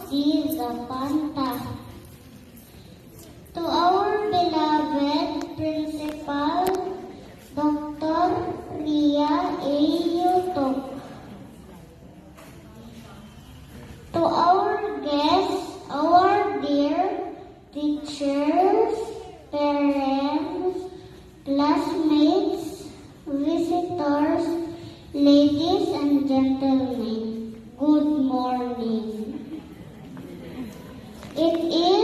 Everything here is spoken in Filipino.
D. Zapanta. To our beloved Principal, Dr. Ria A. Yutok. To our guests, our dear teachers, parents, classmates, visitors, ladies and gentlemen, good morning. It is